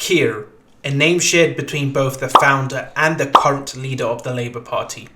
Keir, a name shared between both the founder and the current leader of the Labour Party.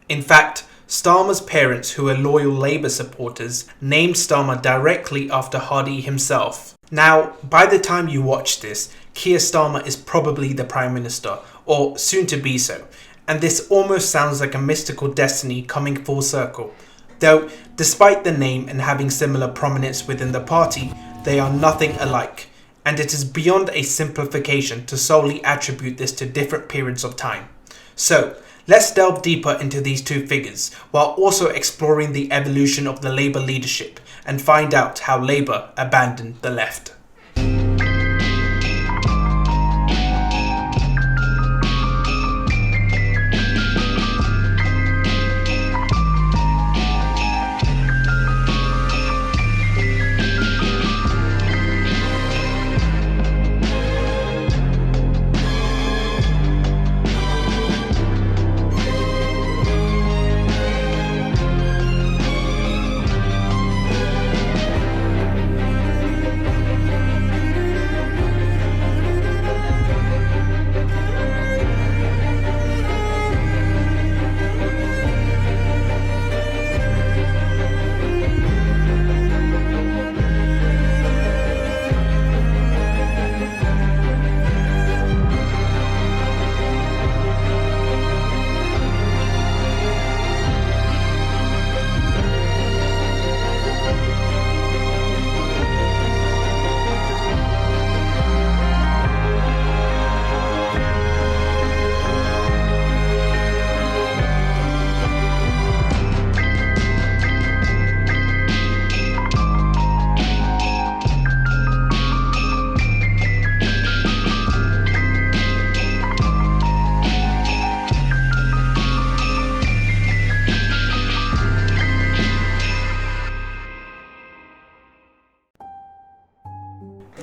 In fact, Starmer's parents, who were loyal Labour supporters, named Starmer directly after Hardie himself. Now, by the time you watch this, Keir Starmer is probably the Prime Minister, or soon to be so, and this almost sounds like a mystical destiny coming full circle. Though, despite the name and having similar prominence within the party, they are nothing alike, and it is beyond a simplification to solely attribute this to different periods of time. So, let's delve deeper into these two figures, while also exploring the evolution of the Labour leadership and find out how Labour abandoned the left.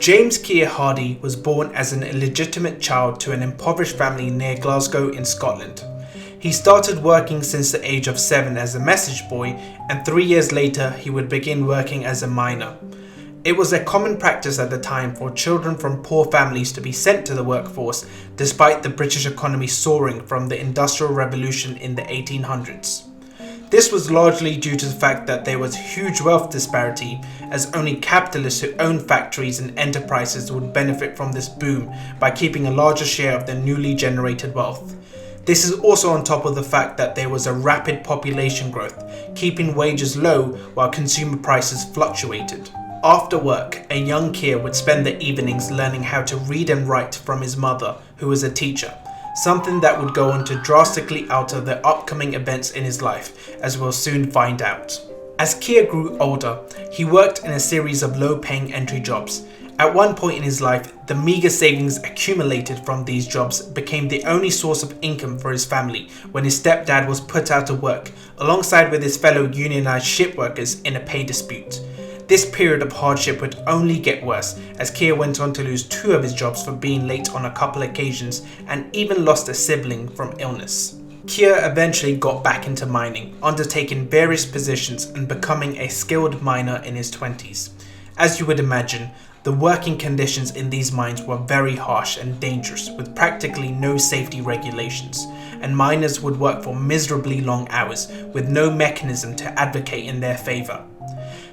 James Keir Hardie was born as an illegitimate child to an impoverished family near Glasgow in Scotland. He started working since the age of 7 as a message boy, and 3 years later he would begin working as a miner. It was a common practice at the time for children from poor families to be sent to the workforce, despite the British economy soaring from the Industrial Revolution in the 1800s. This was largely due to the fact that there was huge wealth disparity, as only capitalists who owned factories and enterprises would benefit from this boom by keeping a larger share of the newly generated wealth. This is also on top of the fact that there was a rapid population growth, keeping wages low while consumer prices fluctuated. After work, a young Keir would spend the evenings learning how to read and write from his mother, who was a teacher. Something that would go on to drastically alter the upcoming events in his life, as we'll soon find out. As Keir grew older, he worked in a series of low-paying entry jobs. At one point in his life, the meagre savings accumulated from these jobs became the only source of income for his family when his stepdad was put out of work, alongside with his fellow unionized ship workers in a pay dispute. This period of hardship would only get worse, as Keir went on to lose 2 of his jobs for being late on a couple occasions, and even lost a sibling from illness. Keir eventually got back into mining, undertaking various positions and becoming a skilled miner in his 20s. As you would imagine, the working conditions in these mines were very harsh and dangerous, with practically no safety regulations, and miners would work for miserably long hours with no mechanism to advocate in their favour.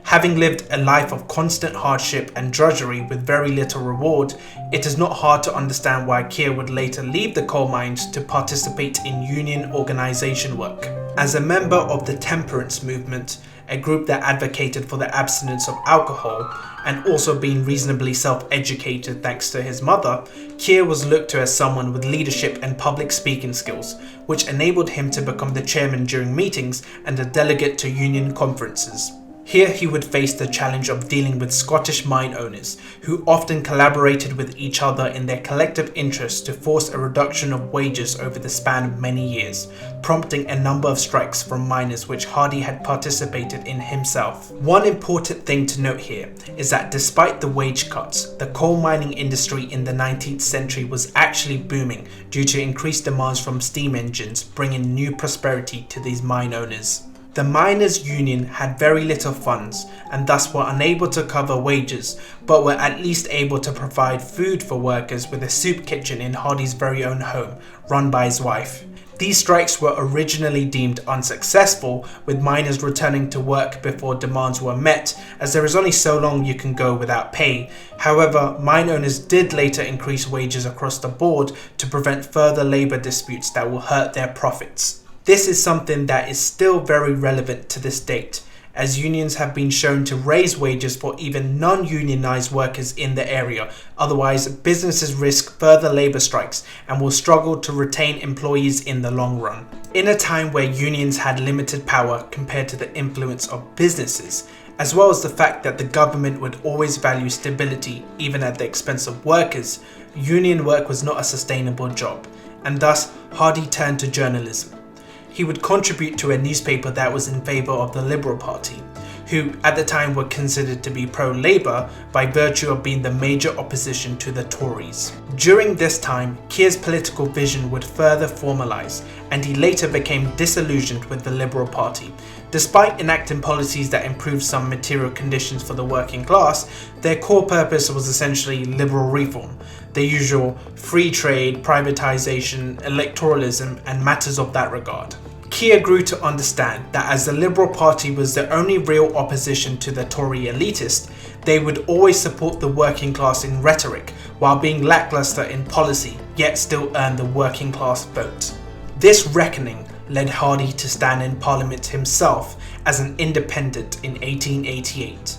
Having lived a life of constant hardship and drudgery with very little reward, it is not hard to understand why Keir would later leave the coal mines to participate in union organisation work. As a member of the temperance movement, a group that advocated for the abstinence of alcohol, and also being reasonably self-educated thanks to his mother, Keir was looked to as someone with leadership and public speaking skills, which enabled him to become the chairman during meetings and a delegate to union conferences. Here he would face the challenge of dealing with Scottish mine owners, who often collaborated with each other in their collective interests to force a reduction of wages over the span of many years, prompting a number of strikes from miners which Hardie had participated in himself. One important thing to note here is that despite the wage cuts, the coal mining industry in the 19th century was actually booming due to increased demands from steam engines, bringing new prosperity to these mine owners. The miners' union had very little funds and thus were unable to cover wages, but were at least able to provide food for workers with a soup kitchen in Hardie's very own home, run by his wife. These strikes were originally deemed unsuccessful, with miners returning to work before demands were met, as there is only so long you can go without pay. However, mine owners did later increase wages across the board to prevent further labour disputes that will hurt their profits. This is something that is still very relevant to this date, as unions have been shown to raise wages for even non-unionised workers in the area. Otherwise, businesses risk further labour strikes and will struggle to retain employees in the long run. In a time where unions had limited power compared to the influence of businesses, as well as the fact that the government would always value stability even at the expense of workers, union work was not a sustainable job, and thus Hardie turned to journalism. He would contribute to a newspaper that was in favour of the Liberal Party, who at the time were considered to be pro-Labour by virtue of being the major opposition to the Tories. During this time, Keir's political vision would further formalise, and he later became disillusioned with the Liberal Party. Despite enacting policies that improved some material conditions for the working class, their core purpose was essentially liberal reform, the usual free trade, privatisation, electoralism and matters of that regard. Keir grew to understand that as the Liberal Party was the only real opposition to the Tory elitist, they would always support the working class in rhetoric, while being lacklustre in policy, yet still earn the working class vote. This reckoning led Hardie to stand in Parliament himself as an independent in 1888.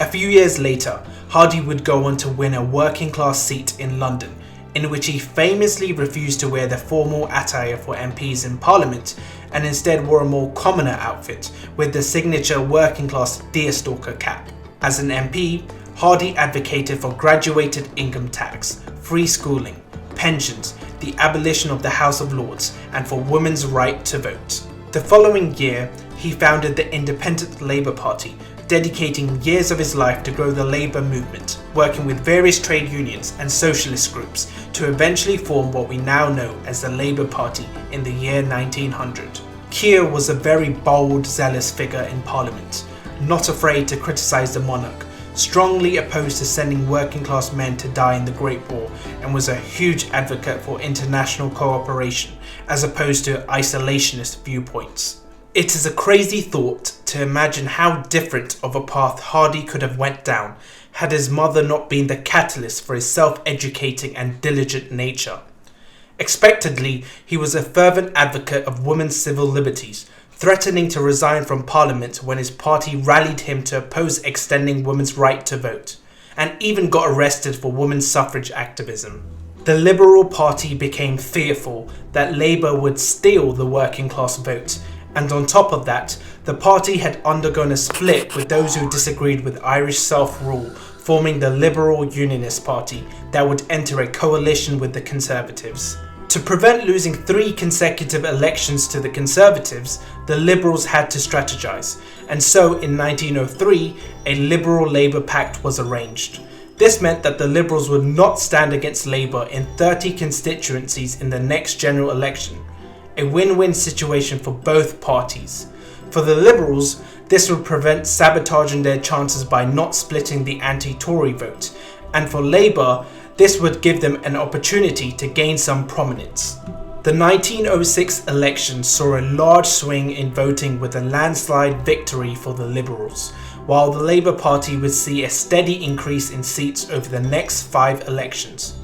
A few years later, Hardie would go on to win a working class seat in London, in which he famously refused to wear the formal attire for MPs in Parliament and instead wore a more commoner outfit with the signature working class deerstalker cap. As an MP, Hardie advocated for graduated income tax, free schooling, pensions, the abolition of the House of Lords, and for women's right to vote. The following year, he founded the Independent Labour Party, dedicating years of his life to grow the labour movement, working with various trade unions and socialist groups to eventually form what we now know as the Labour Party in the year 1900. Keir was a very bold, zealous figure in Parliament, not afraid to criticise the monarch, strongly opposed to sending working class men to die in the Great War, and was a huge advocate for international cooperation as opposed to isolationist viewpoints. It is a crazy thought to imagine how different of a path Hardie could have went down had his mother not been the catalyst for his self-educating and diligent nature. Expectedly, he was a fervent advocate of women's civil liberties, threatening to resign from Parliament when his party rallied him to oppose extending women's right to vote, and even got arrested for women's suffrage activism. The Liberal Party became fearful that Labour would steal the working class vote, and on top of that, the party had undergone a split with those who disagreed with Irish self-rule, forming the Liberal Unionist Party that would enter a coalition with the Conservatives. To prevent losing 3 consecutive elections to the Conservatives, the Liberals had to strategise, and so in 1903, a Liberal-Labour pact was arranged. This meant that the Liberals would not stand against Labour in 30 constituencies in the next general election. A win-win situation for both parties. For the Liberals, this would prevent sabotaging their chances by not splitting the anti-Tory vote, and for Labour, this would give them an opportunity to gain some prominence. The 1906 election saw a large swing in voting with a landslide victory for the Liberals, while the Labour Party would see a steady increase in seats over the next 5 elections.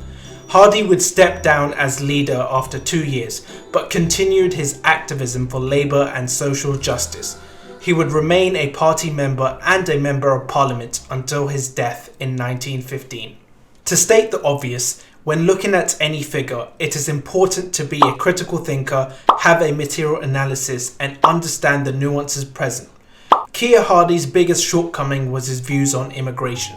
Hardie would step down as leader after 2 years, but continued his activism for labour and social justice. He would remain a party member and a member of Parliament until his death in 1915. To state the obvious, when looking at any figure, it is important to be a critical thinker, have a material analysis, and understand the nuances present. Keir Hardie's biggest shortcoming was his views on immigration.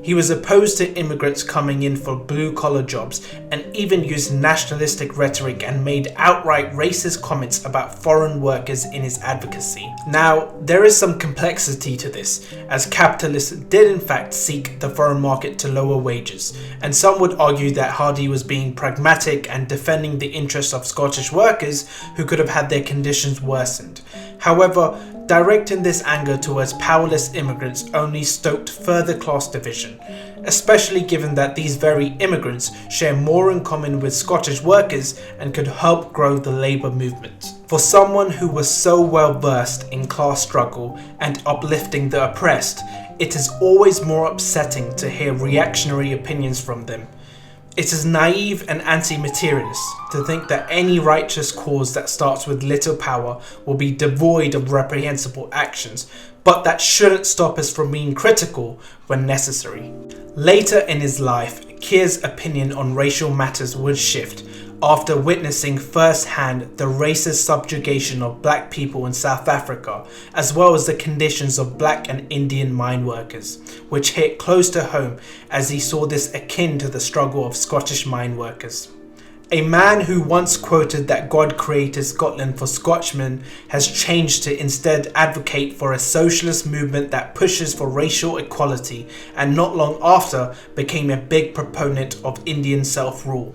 He was opposed to immigrants coming in for blue-collar jobs and even used nationalistic rhetoric and made outright racist comments about foreign workers in his advocacy. Now, there is some complexity to this, as capitalists did in fact seek the foreign market to lower wages, and some would argue that Hardie was being pragmatic and defending the interests of Scottish workers who could have had their conditions worsened. However, Directing this anger towards powerless immigrants only stoked further class division, especially given that these very immigrants share more in common with Scottish workers and could help grow the labour movement. For someone who was so well versed in class struggle and uplifting the oppressed, it is always more upsetting to hear reactionary opinions from them. It is naive and anti-materialist to think that any righteous cause that starts with little power will be devoid of reprehensible actions, but that shouldn't stop us from being critical when necessary. Later in his life, Keir's opinion on racial matters would shift after witnessing firsthand the racist subjugation of black people in South Africa, as well as the conditions of black and Indian mine workers, which hit close to home as he saw this akin to the struggle of Scottish mine workers. A man who once quoted that God created Scotland for Scotchmen has changed to instead advocate for a socialist movement that pushes for racial equality, and not long after became a big proponent of Indian self-rule.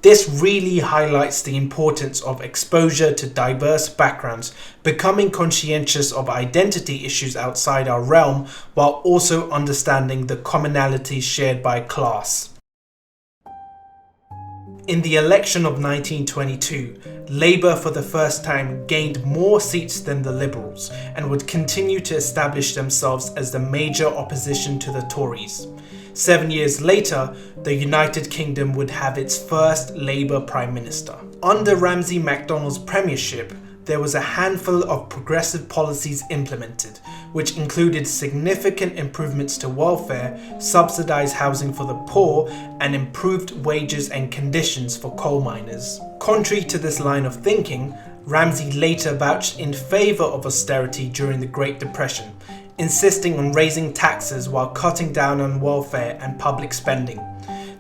This really highlights the importance of exposure to diverse backgrounds, becoming conscientious of identity issues outside our realm, while also understanding the commonalities shared by class. In the election of 1922, Labour for the first time gained more seats than the Liberals and would continue to establish themselves as the major opposition to the Tories. 7 years later, the United Kingdom would have its first Labour Prime Minister. Under Ramsay Macdonald's premiership, there was a handful of progressive policies implemented, which included significant improvements to welfare, subsidised housing for the poor, and improved wages and conditions for coal miners. Contrary to this line of thinking, Ramsay later vouched in favour of austerity during the Great Depression, insisting on raising taxes while cutting down on welfare and public spending.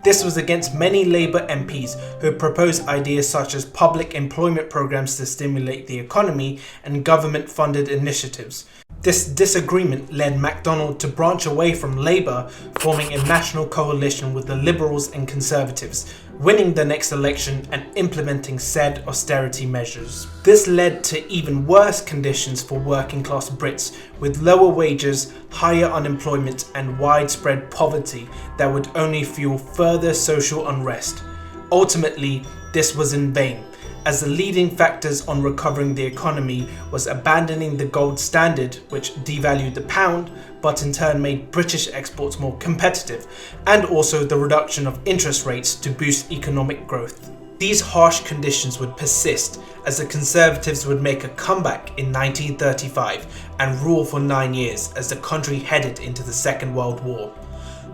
This was against many Labour MPs who proposed ideas such as public employment programs to stimulate the economy and government-funded initiatives. This disagreement led Macdonald to branch away from Labour, forming a national coalition with the Liberals and Conservatives, winning the next election and implementing said austerity measures. This led to even worse conditions for working class Brits, with lower wages, higher unemployment and widespread poverty that would only fuel further social unrest. Ultimately, this was in vain, as the leading factors on recovering the economy was abandoning the gold standard, which devalued the pound, but in turn made British exports more competitive, and also the reduction of interest rates to boost economic growth. These harsh conditions would persist as the Conservatives would make a comeback in 1935 and rule for 9 years as the country headed into the Second World War.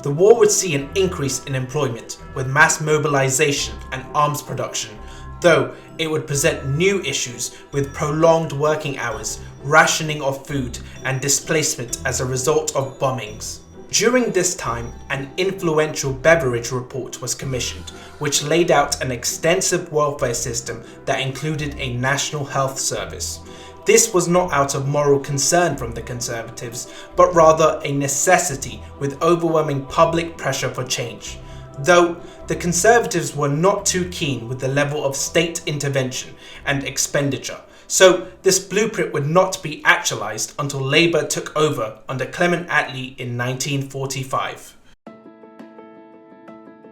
The war would see an increase in employment, with mass mobilization and arms production, though it would present new issues with prolonged working hours, rationing of food, and displacement as a result of bombings. During this time, an influential Beveridge report was commissioned, which laid out an extensive welfare system that included a national health service. This was not out of moral concern from the Conservatives, but rather a necessity with overwhelming public pressure for change. Though the Conservatives were not too keen with the level of state intervention and expenditure, so this blueprint would not be actualised until Labour took over under Clement Attlee in 1945.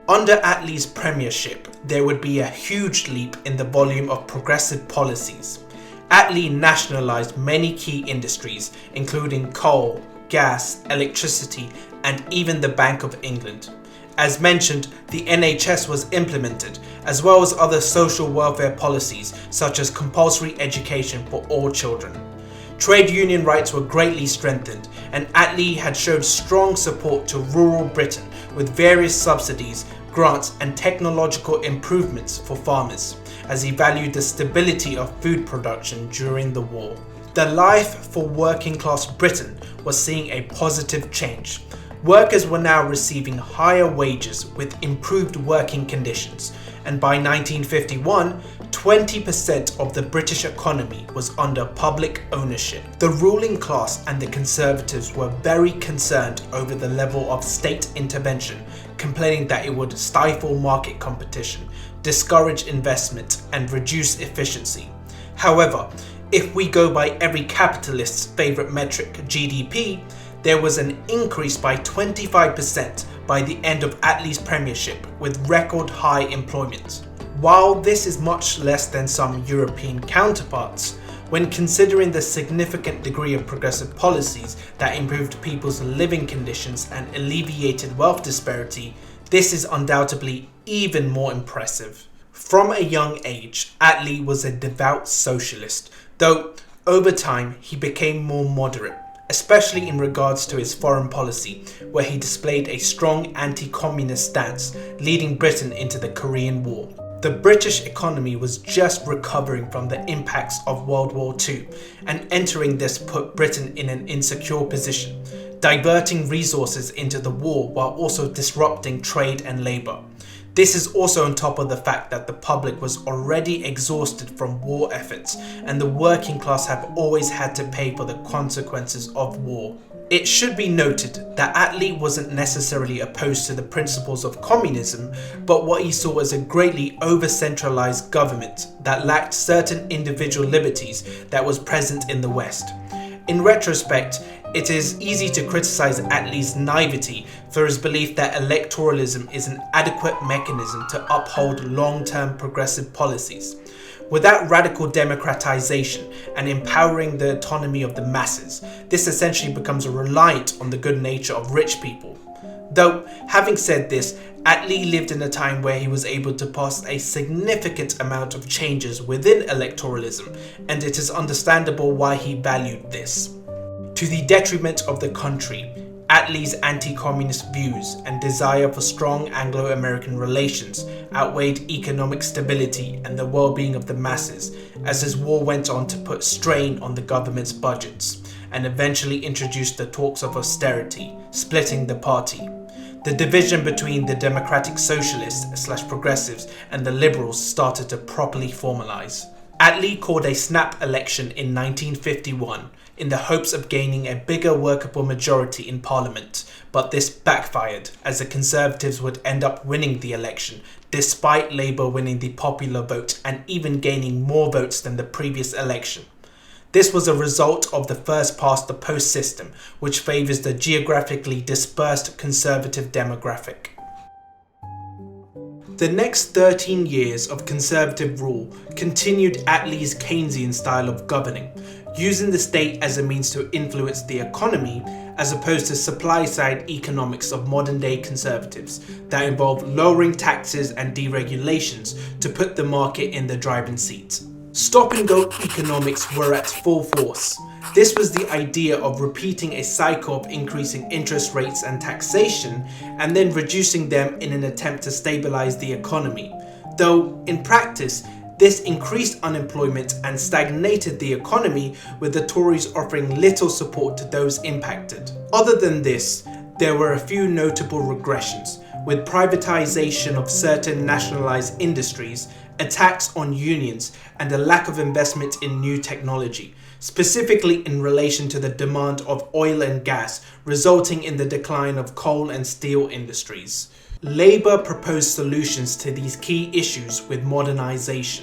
Under Attlee's premiership, there would be a huge leap in the volume of progressive policies. Attlee nationalised many key industries, including coal, gas, electricity, and even the Bank of England. As mentioned, the NHS was implemented, as well as other social welfare policies such as compulsory education for all children. Trade union rights were greatly strengthened, and Attlee had showed strong support to rural Britain with various subsidies, grants and technological improvements for farmers, as he valued the stability of food production during the war. The life for working class Britain was seeing a positive change. Workers were now receiving higher wages with improved working conditions, and by 1951, 20% of the British economy was under public ownership. The ruling class and the Conservatives were very concerned over the level of state intervention, complaining that it would stifle market competition, discourage investment, and reduce efficiency. However, If we go by every capitalist's favourite metric, GDP, there was an increase by 25% by the end of Attlee's premiership, with record high employment. While this is much less than some European counterparts, when considering the significant degree of progressive policies that improved people's living conditions and alleviated wealth disparity, this is undoubtedly even more impressive. From a young age, Attlee was a devout socialist, though over time he became more moderate, especially in regards to his foreign policy, where he displayed a strong anti-communist stance, leading Britain into the Korean War. The British economy was just recovering from the impacts of World War II, and entering this put Britain in an insecure position, diverting resources into the war while also disrupting trade and labour. This is also on top of the fact that the public was already exhausted from war efforts, and the working class have always had to pay for the consequences of war. It should be noted that Attlee wasn't necessarily opposed to the principles of communism, but what he saw as a greatly over-centralised government that lacked certain individual liberties that was present in the West. In retrospect, it is easy to criticise Attlee's naivety for his belief that electoralism is an adequate mechanism to uphold long-term progressive policies. Without radical democratisation and empowering the autonomy of the masses, this essentially becomes reliant on the good nature of rich people. Though, having said this, Attlee lived in a time where he was able to pass a significant amount of changes within electoralism, and it is understandable why he valued this. To the detriment of the country, Attlee's anti-communist views and desire for strong Anglo-American relations outweighed economic stability and the well-being of the masses, as his war went on to put strain on the government's budgets, and eventually introduced the talks of austerity, splitting the party. The division between the democratic socialists/progressives and the liberals started to properly formalise. Attlee called a snap election in 1951 in the hopes of gaining a bigger workable majority in Parliament, but this backfired as the Conservatives would end up winning the election, despite Labour winning the popular vote and even gaining more votes than the previous election. This was a result of the first past the post system, which favours the geographically dispersed Conservative demographic. The next 13 years of Conservative rule continued Attlee's Keynesian style of governing, using the state as a means to influence the economy as opposed to supply-side economics of modern-day Conservatives that involve lowering taxes and deregulations to put the market in the driving seat. Stop-and-go economics were at full force. This was the idea of repeating a cycle of increasing interest rates and taxation and then reducing them in an attempt to stabilise the economy. Though, in practice, this increased unemployment and stagnated the economy, with the Tories offering little support to those impacted. Other than this, there were a few notable regressions, with privatisation of certain nationalised industries, attacks on unions, and a lack of investment in new technology, specifically in relation to the demand of oil and gas, resulting in the decline of coal and steel industries. Labour proposed solutions to these key issues with modernisation,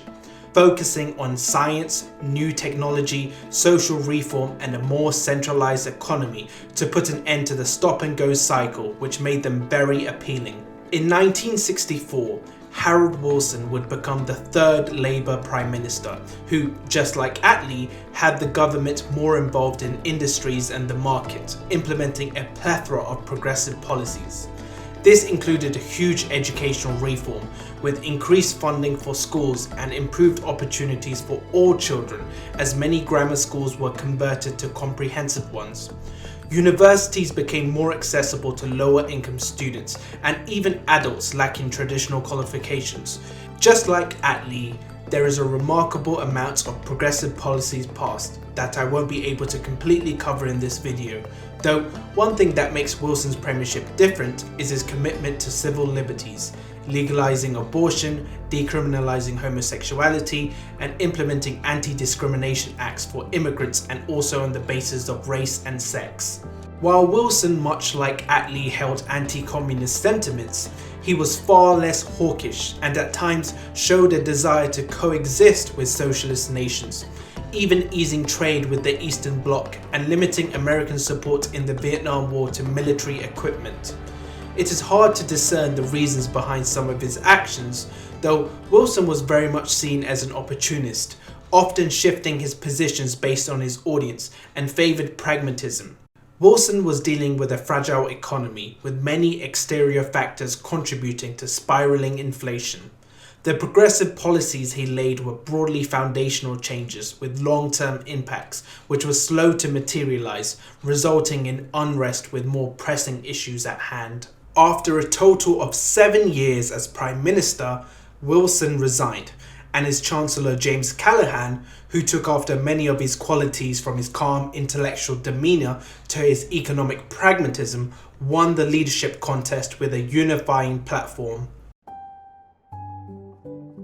focusing on science, new technology, social reform and a more centralised economy to put an end to the stop-and-go cycle, which made them very appealing. In 1964, Harold Wilson would become the third Labour Prime Minister, who, just like Attlee, had the government more involved in industries and the market, implementing a plethora of progressive policies. This included a huge educational reform, with increased funding for schools and improved opportunities for all children, as many grammar schools were converted to comprehensive ones. Universities became more accessible to lower income students and even adults lacking traditional qualifications. Just like Attlee, there is a remarkable amount of progressive policies passed that I won't be able to completely cover in this video, though one thing that makes Wilson's premiership different is his commitment to civil liberties, legalising abortion, decriminalising homosexuality, and implementing anti-discrimination acts for immigrants and also on the basis of race and sex. While Wilson, much like Attlee, held anti-communist sentiments, he was far less hawkish and at times showed a desire to coexist with socialist nations. even easing trade with the Eastern Bloc and limiting American support in the Vietnam War to military equipment. It is hard to discern the reasons behind some of his actions, though Wilson was very much seen as an opportunist, often shifting his positions based on his audience and favoured pragmatism. Wilson was dealing with a fragile economy, with many exterior factors contributing to spiralling inflation. The progressive policies he laid were broadly foundational changes with long-term impacts, which were slow to materialise, resulting in unrest with more pressing issues at hand. After a total of 7 years as Prime Minister, Wilson resigned, and his Chancellor James Callaghan, who took after many of his qualities from his calm intellectual demeanour to his economic pragmatism, won the leadership contest with a unifying platform.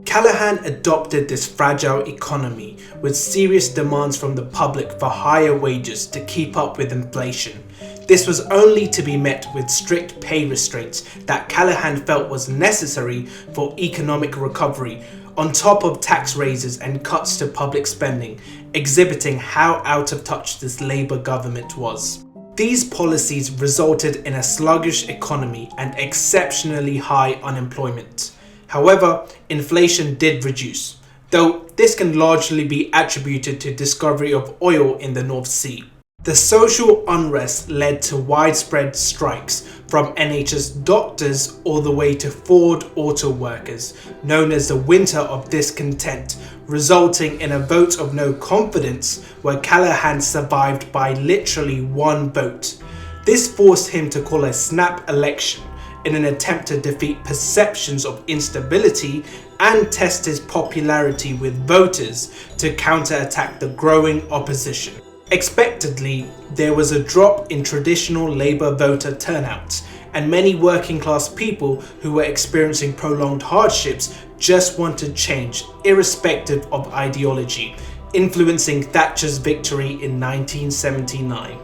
Callaghan adopted this fragile economy with serious demands from the public for higher wages to keep up with inflation. This was only to be met with strict pay restraints that Callaghan felt was necessary for economic recovery, on top of tax raises and cuts to public spending, exhibiting how out of touch this Labour government was. These policies resulted in a sluggish economy and exceptionally high unemployment. However, inflation did reduce, though this can largely be attributed to discovery of oil in the North Sea. The social unrest led to widespread strikes from NHS doctors all the way to Ford auto workers, known as the Winter of Discontent, resulting in a vote of no confidence where Callaghan survived by literally 1 vote. This forced him to call a snap election in an attempt to defeat perceptions of instability and test his popularity with voters to counterattack the growing opposition. Expectedly, there was a drop in traditional Labour voter turnout, and many working class people who were experiencing prolonged hardships just wanted change, irrespective of ideology, influencing Thatcher's victory in 1979.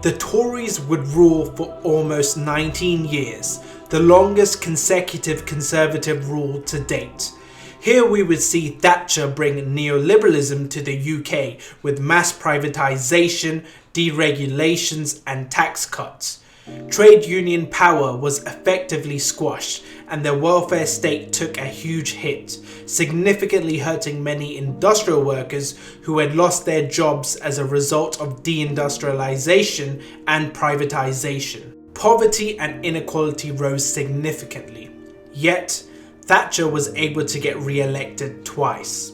The Tories would rule for almost 19 years, the longest consecutive Conservative rule to date. Here we would see Thatcher bring neoliberalism to the UK with mass privatisation, deregulations and tax cuts. Trade union power was effectively squashed and the welfare state took a huge hit, significantly hurting many industrial workers who had lost their jobs as a result of deindustrialisation and privatisation. Poverty and inequality rose significantly, yet Thatcher was able to get re-elected twice.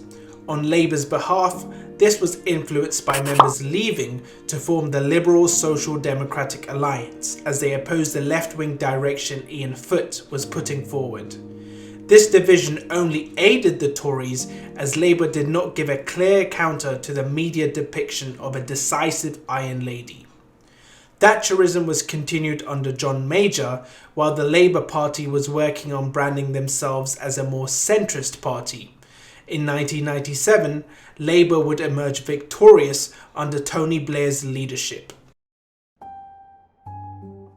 On Labour's behalf, this was influenced by members leaving to form the Liberal Social Democratic Alliance as they opposed the left-wing direction Ian Foote was putting forward. This division only aided the Tories as Labour did not give a clear counter to the media depiction of a decisive Iron Lady. Thatcherism was continued under John Major, while the Labour Party was working on branding themselves as a more centrist party. In 1997, Labour would emerge victorious under Tony Blair's leadership.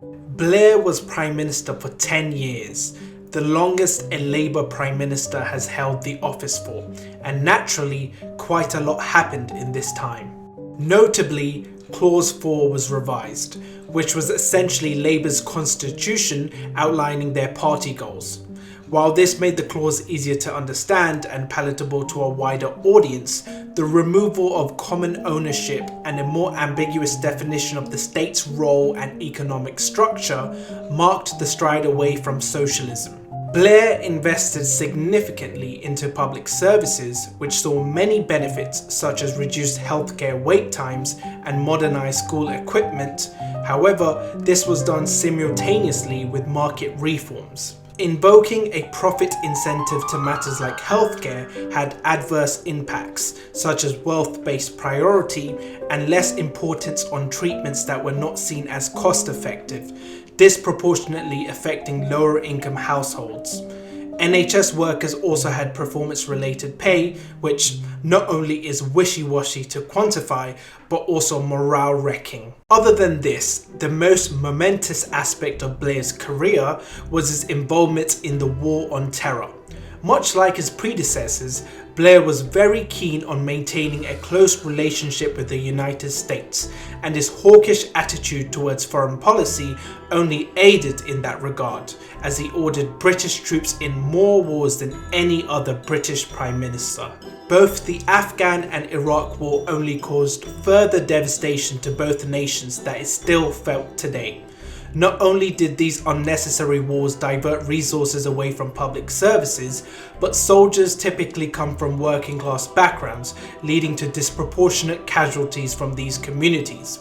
Blair was Prime Minister for 10 years, the longest a Labour Prime Minister has held the office for, and naturally, quite a lot happened in this time. Notably, Clause 4 was revised, which was essentially Labour's constitution outlining their party goals. While this made the clause easier to understand and palatable to a wider audience, the removal of common ownership and a more ambiguous definition of the state's role and economic structure marked the stride away from socialism. Blair invested significantly into public services, which saw many benefits such as reduced healthcare wait times and modernised school equipment. However, this was done simultaneously with market reforms. Invoking a profit incentive to matters like healthcare had adverse impacts, such as wealth-based priority and less importance on treatments that were not seen as cost-effective, disproportionately affecting lower-income households. NHS workers also had performance-related pay, which not only is wishy-washy to quantify, but also morale-wrecking. Other than this, the most momentous aspect of Blair's career was his involvement in the War on Terror. Much like his predecessors, Blair was very keen on maintaining a close relationship with the United States, and his hawkish attitude towards foreign policy only aided in that regard, as he ordered British troops in more wars than any other British Prime Minister. Both the Afghan and Iraq War only caused further devastation to both nations that is still felt today. Not only did these unnecessary wars divert resources away from public services, but soldiers typically come from working class backgrounds, leading to disproportionate casualties from these communities.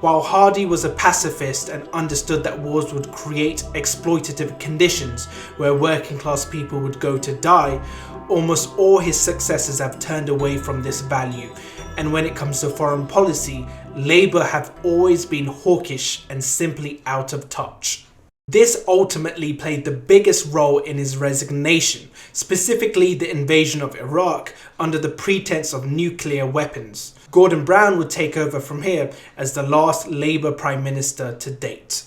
While Hardie was a pacifist and understood that wars would create exploitative conditions where working class people would go to die, almost all his successors have turned away from this value. And when it comes to foreign policy, Labour have always been hawkish and simply out of touch. This ultimately played the biggest role in his resignation, specifically the invasion of Iraq under the pretense of nuclear weapons. Gordon Brown would take over from here as the last Labour Prime Minister to date.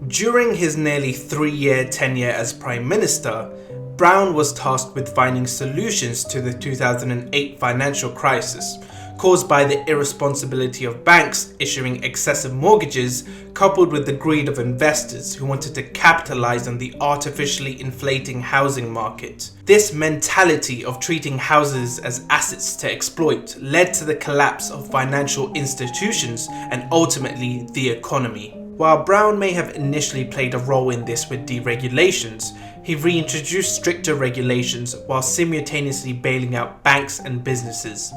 During his nearly 3-year tenure as Prime Minister, Brown was tasked with finding solutions to the 2008 financial crisis, caused by the irresponsibility of banks issuing excessive mortgages, coupled with the greed of investors who wanted to capitalize on the artificially inflating housing market. This mentality of treating houses as assets to exploit led to the collapse of financial institutions and ultimately the economy. While Brown may have initially played a role in this with deregulations, he reintroduced stricter regulations while simultaneously bailing out banks and businesses.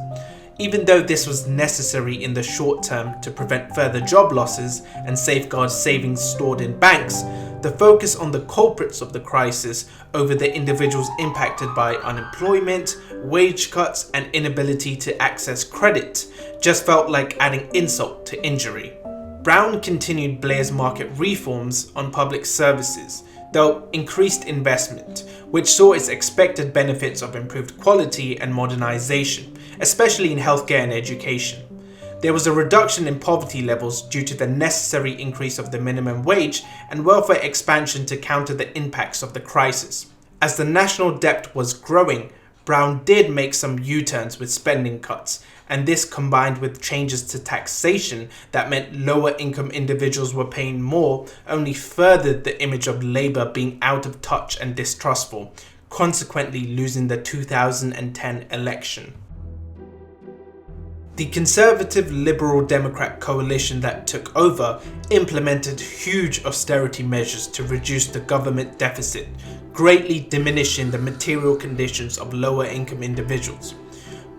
Even though this was necessary in the short term to prevent further job losses and safeguard savings stored in banks, the focus on the culprits of the crisis over the individuals impacted by unemployment, wage cuts, and inability to access credit just felt like adding insult to injury. Brown continued Blair's market reforms on public services, though increased investment, which saw its expected benefits of improved quality and modernization, especially in healthcare and education. There was a reduction in poverty levels due to the necessary increase of the minimum wage and welfare expansion to counter the impacts of the crisis. As the national debt was growing, Brown did make some U-turns with spending cuts, and this combined with changes to taxation that meant lower income individuals were paying more only furthered the image of Labour being out of touch and distrustful, consequently losing the 2010 election. The Conservative Liberal Democrat coalition that took over implemented huge austerity measures to reduce the government deficit, greatly diminishing the material conditions of lower income individuals.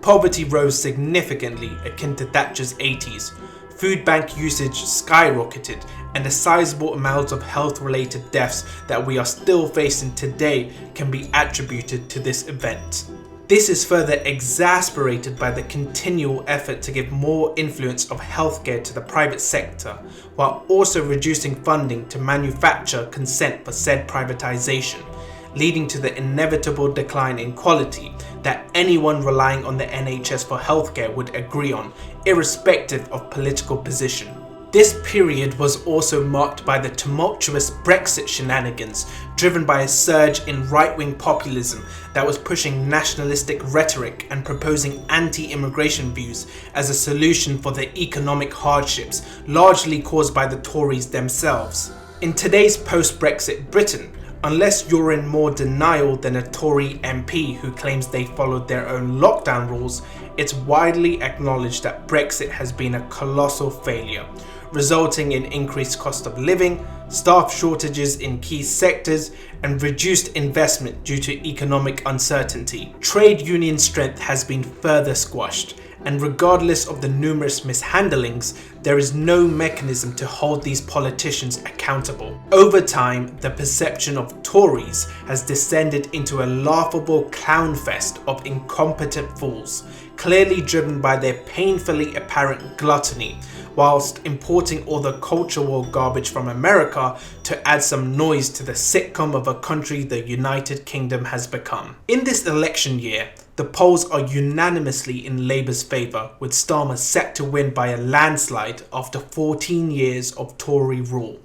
Poverty rose significantly akin to Thatcher's 80s, food bank usage skyrocketed, and a sizable amount of health-related deaths that we are still facing today can be attributed to this event. This is further exacerbated by the continual effort to give more influence of healthcare to the private sector, while also reducing funding to manufacture consent for said privatization, leading to the inevitable decline in quality that anyone relying on the NHS for healthcare would agree on, irrespective of political position. This period was also marked by the tumultuous Brexit shenanigans, driven by a surge in right-wing populism that was pushing nationalistic rhetoric and proposing anti-immigration views as a solution for the economic hardships largely caused by the Tories themselves. In today's post-Brexit Britain, unless you're in more denial than a Tory MP who claims they followed their own lockdown rules, it's widely acknowledged that Brexit has been a colossal failure, resulting in increased cost of living, staff shortages in key sectors, and reduced investment due to economic uncertainty. Trade union strength has been further squashed, and regardless of the numerous mishandlings, there is no mechanism to hold these politicians accountable. Over time, the perception of Tories has descended into a laughable clown fest of incompetent fools, clearly driven by their painfully apparent gluttony, whilst importing all the culture war garbage from America to add some noise to the sitcom of a country the United Kingdom has become. In this election year, the polls are unanimously in Labour's favour, with Starmer set to win by a landslide after 14 years of Tory rule.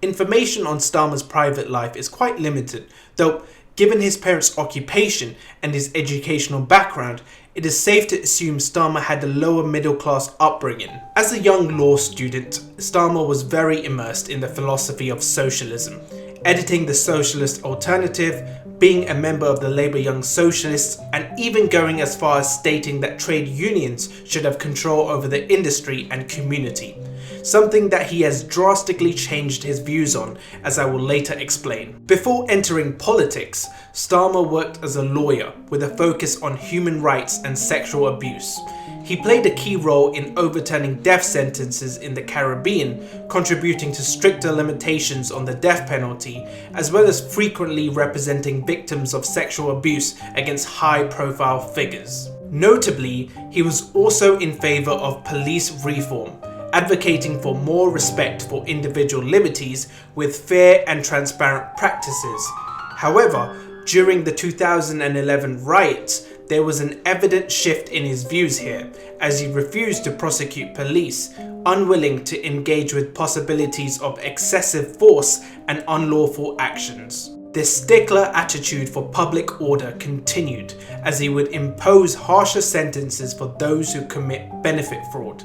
Information on Starmer's private life is quite limited, though given his parents' occupation and his educational background, it is safe to assume Starmer had a lower middle class upbringing. As a young law student, Starmer was very immersed in the philosophy of socialism, editing the Socialist Alternative, being a member of the Labour Young Socialists, and even going as far as stating that trade unions should have control over the industry and community, something that he has drastically changed his views on, as I will later explain. Before entering politics, Starmer worked as a lawyer with a focus on human rights and sexual abuse. He played a key role in overturning death sentences in the Caribbean, contributing to stricter limitations on the death penalty, as well as frequently representing victims of sexual abuse against high-profile figures. Notably, he was also in favour of police reform, advocating for more respect for individual liberties with fair and transparent practices. However, during the 2011 riots, there was an evident shift in his views here, as he refused to prosecute police, unwilling to engage with possibilities of excessive force and unlawful actions. This stickler attitude for public order continued, as he would impose harsher sentences for those who commit benefit fraud.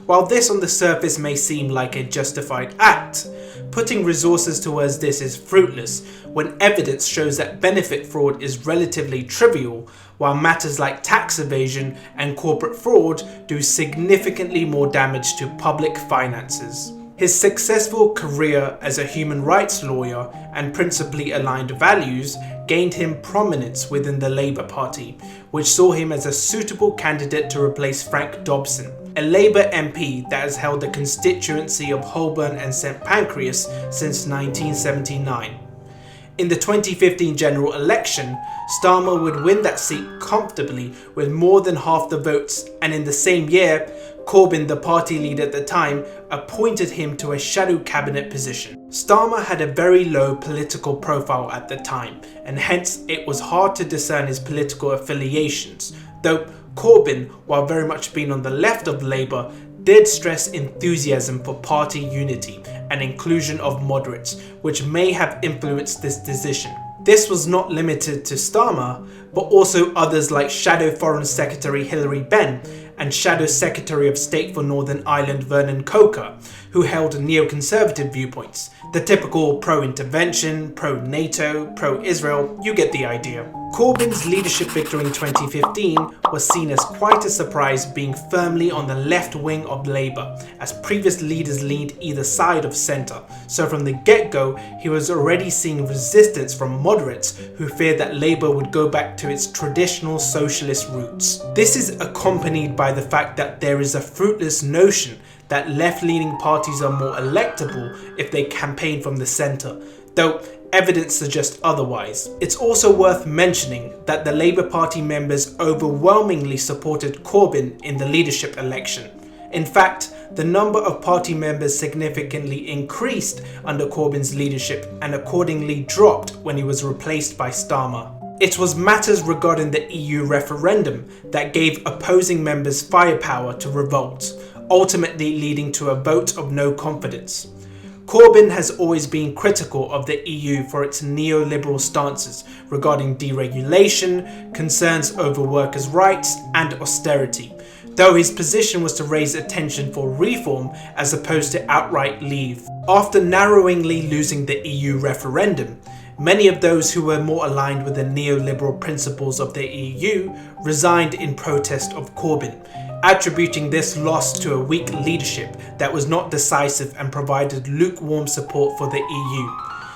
While this on the surface may seem like a justified act, putting resources towards this is fruitless when evidence shows that benefit fraud is relatively trivial, while matters like tax evasion and corporate fraud do significantly more damage to public finances. His successful career as a human rights lawyer and principally aligned values gained him prominence within the Labour Party, which saw him as a suitable candidate to replace Frank Dobson, a Labour MP that has held the constituency of Holborn and St Pancras since 1979. In the 2015 general election, Starmer would win that seat comfortably with more than half the votes, and in the same year, Corbyn, the party leader at the time, appointed him to a shadow cabinet position. Starmer had a very low political profile at the time, and hence it was hard to discern his political affiliations, though Corbyn, while very much being on the left of Labour, did stress enthusiasm for party unity and inclusion of moderates, which may have influenced this decision. This was not limited to Starmer, but also others like Shadow Foreign Secretary Hilary Benn and Shadow Secretary of State for Northern Ireland Vernon Coker, who held neoconservative viewpoints. The typical pro-intervention, pro-NATO, pro-Israel, you get the idea. Corbyn's leadership victory in 2015 was seen as quite a surprise, being firmly on the left wing of Labour, as previous leaders leaned either side of centre, so from the get-go he was already seeing resistance from moderates who feared that Labour would go back to its traditional socialist roots. This is accompanied by the fact that there is a fruitless notion that left-leaning parties are more electable if they campaign from the centre, though evidence suggests otherwise. It's also worth mentioning that the Labour Party members overwhelmingly supported Corbyn in the leadership election. In fact, the number of party members significantly increased under Corbyn's leadership and accordingly dropped when he was replaced by Starmer. It was matters regarding the EU referendum that gave opposing members firepower to revolt, ultimately leading to a vote of no confidence. Corbyn has always been critical of the EU for its neoliberal stances regarding deregulation, concerns over workers' rights, and austerity, though his position was to raise attention for reform as opposed to outright leave. After narrowingly losing the EU referendum, many of those who were more aligned with the neoliberal principles of the EU resigned in protest of Corbyn, attributing this loss to a weak leadership that was not decisive and provided lukewarm support for the EU.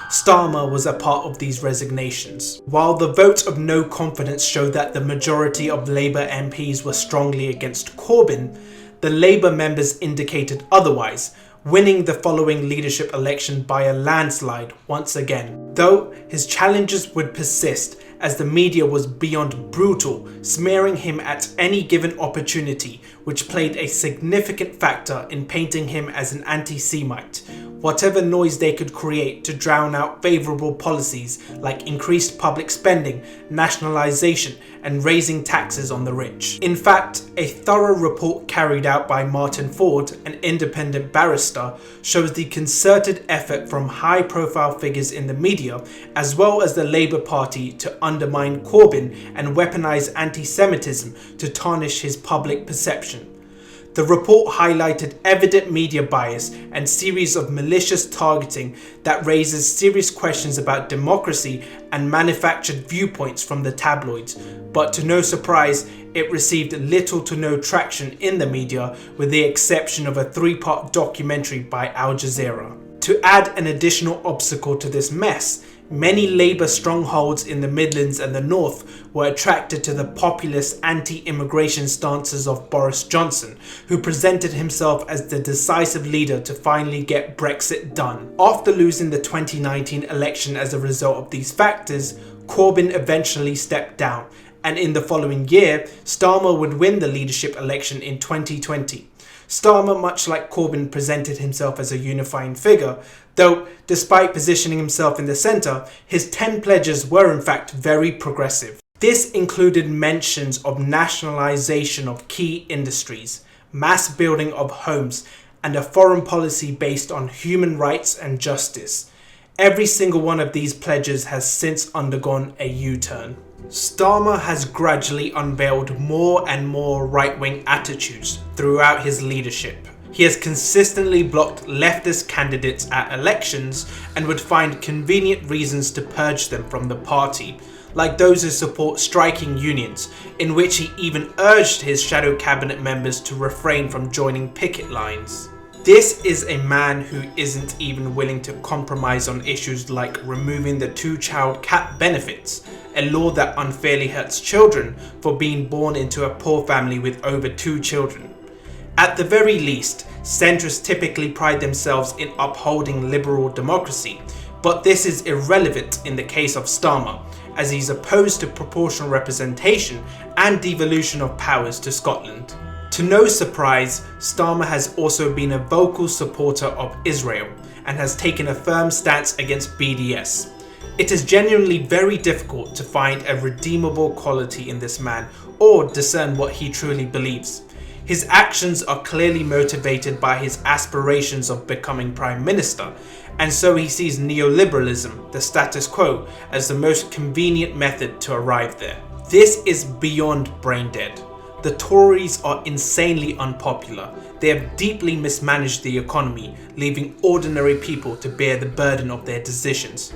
Starmer was a part of these resignations. While the vote of no confidence showed that the majority of Labour MPs were strongly against Corbyn, the Labour members indicated otherwise, winning the following leadership election by a landslide once again. Though his challenges would persist, as the media was beyond brutal, smearing him at any given opportunity, which played a significant factor in painting him as an anti-Semite, whatever noise they could create to drown out favourable policies like increased public spending, nationalisation and raising taxes on the rich. In fact, a thorough report carried out by Martin Ford, an independent barrister, shows the concerted effort from high-profile figures in the media as well as the Labour Party to undermine Corbyn and weaponise anti-Semitism to tarnish his public perception. The report highlighted evident media bias and series of malicious targeting that raises serious questions about democracy and manufactured viewpoints from the tabloids, but to no surprise, it received little to no traction in the media with the exception of a 3-part documentary by Al Jazeera. To add an additional obstacle to this mess, many Labour strongholds in the Midlands and the North were attracted to the populist anti-immigration stances of Boris Johnson, who presented himself as the decisive leader to finally get Brexit done. After losing the 2019 election as a result of these factors, Corbyn eventually stepped down, and in the following year, Starmer would win the leadership election in 2020. Starmer, much like Corbyn, presented himself as a unifying figure, though despite positioning himself in the centre, his 10 pledges were in fact very progressive. This included mentions of nationalisation of key industries, mass building of homes, and a foreign policy based on human rights and justice. Every single one of these pledges has since undergone a U-turn. Starmer has gradually unveiled more and more right-wing attitudes throughout his leadership. He has consistently blocked leftist candidates at elections and would find convenient reasons to purge them from the party, like those who support striking unions, in which he even urged his shadow cabinet members to refrain from joining picket lines. This is a man who isn't even willing to compromise on issues like removing the 2-child cap benefits, a law that unfairly hurts children for being born into a poor family with over 2 children. At the very least, centrists typically pride themselves in upholding liberal democracy, but this is irrelevant in the case of Starmer, as he's opposed to proportional representation and devolution of powers to Scotland. To no surprise, Starmer has also been a vocal supporter of Israel and has taken a firm stance against BDS. It is genuinely very difficult to find a redeemable quality in this man or discern what he truly believes. His actions are clearly motivated by his aspirations of becoming Prime Minister, and so he sees neoliberalism, the status quo, as the most convenient method to arrive there. This is beyond brain dead. The Tories are insanely unpopular. They have deeply mismanaged the economy, leaving ordinary people to bear the burden of their decisions.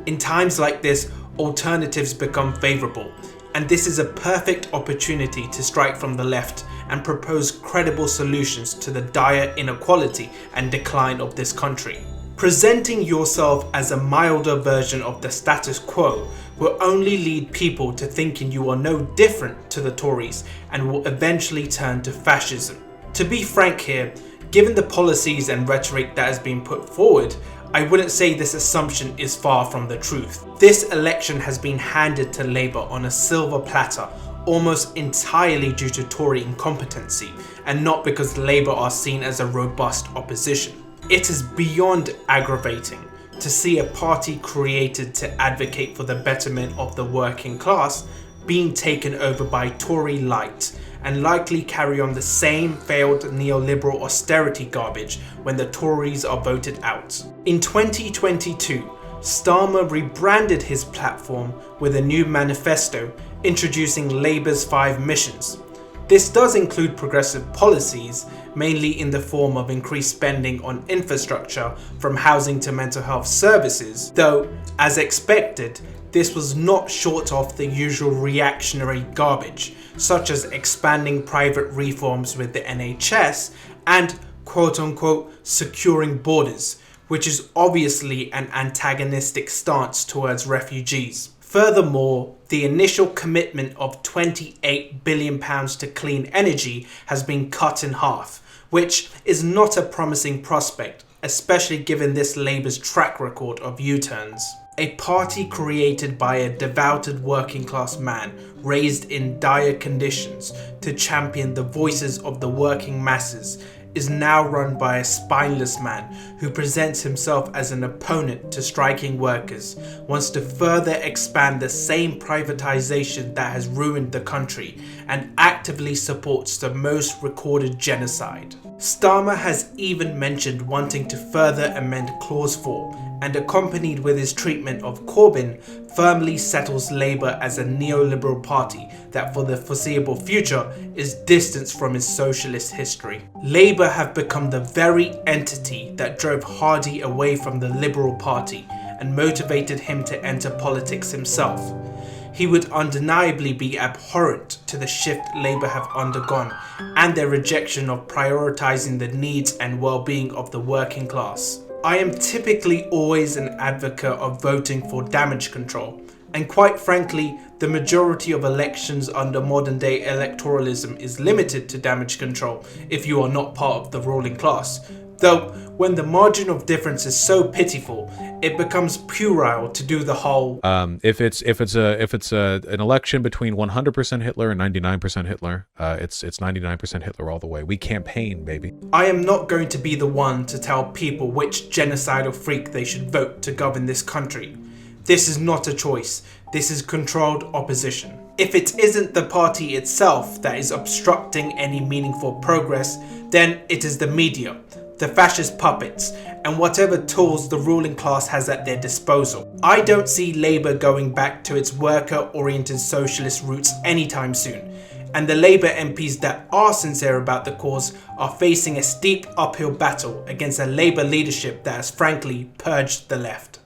In times like this, alternatives become favourable, and this is a perfect opportunity to strike from the left and propose credible solutions to the dire inequality and decline of this country. Presenting yourself as a milder version of the status quo will only lead people to thinking you are no different to the Tories and will eventually turn to fascism. To be frank here, given the policies and rhetoric that has been put forward, I wouldn't say this assumption is far from the truth. This election has been handed to Labour on a silver platter, almost entirely due to Tory incompetency, and not because Labour are seen as a robust opposition. It is beyond aggravating to see a party created to advocate for the betterment of the working class being taken over by Tory light and likely carry on the same failed neoliberal austerity garbage when the Tories are voted out. In 2022, Starmer rebranded his platform with a new manifesto introducing Labour's 5 missions. This does include progressive policies, mainly in the form of increased spending on infrastructure from housing to mental health services, though, as expected, this was not short of the usual reactionary garbage, such as expanding private reforms with the NHS and quote-unquote securing borders, which is obviously an antagonistic stance towards refugees. Furthermore, the initial commitment of £28 billion to clean energy has been cut in half, which is not a promising prospect, especially given this Labour's track record of U-turns. A party created by a devoted working class man raised in dire conditions to champion the voices of the working masses is now run by a spineless man who presents himself as an opponent to striking workers, wants to further expand the same privatization that has ruined the country, and actively supports the most recorded genocide. Starmer has even mentioned wanting to further amend Clause 4, and accompanied with his treatment of Corbyn, firmly settles Labour as a neoliberal party that for the foreseeable future is distanced from its socialist history. Labour have become the very entity that drove Hardie away from the Liberal Party and motivated him to enter politics himself. He would undeniably be abhorrent to the shift Labour have undergone and their rejection of prioritising the needs and well-being of the working class. I am typically always an advocate of voting for damage control, and quite frankly, the majority of elections under modern day electoralism is limited to damage control if you are not part of the ruling class. Though, when the margin of difference is so pitiful, it becomes puerile to do the whole. If it's an election between 100% Hitler and 99% Hitler, it's 99% Hitler all the way. We campaign, baby. I am not going to be the one to tell people which genocidal freak they should vote to govern this country. This is not a choice. This is controlled opposition. If it isn't the party itself that is obstructing any meaningful progress, then it is the media, the fascist puppets, and whatever tools the ruling class has at their disposal. I don't see Labour going back to its worker-oriented socialist roots anytime soon, and the Labour MPs that are sincere about the cause are facing a steep uphill battle against a Labour leadership that has frankly purged the left.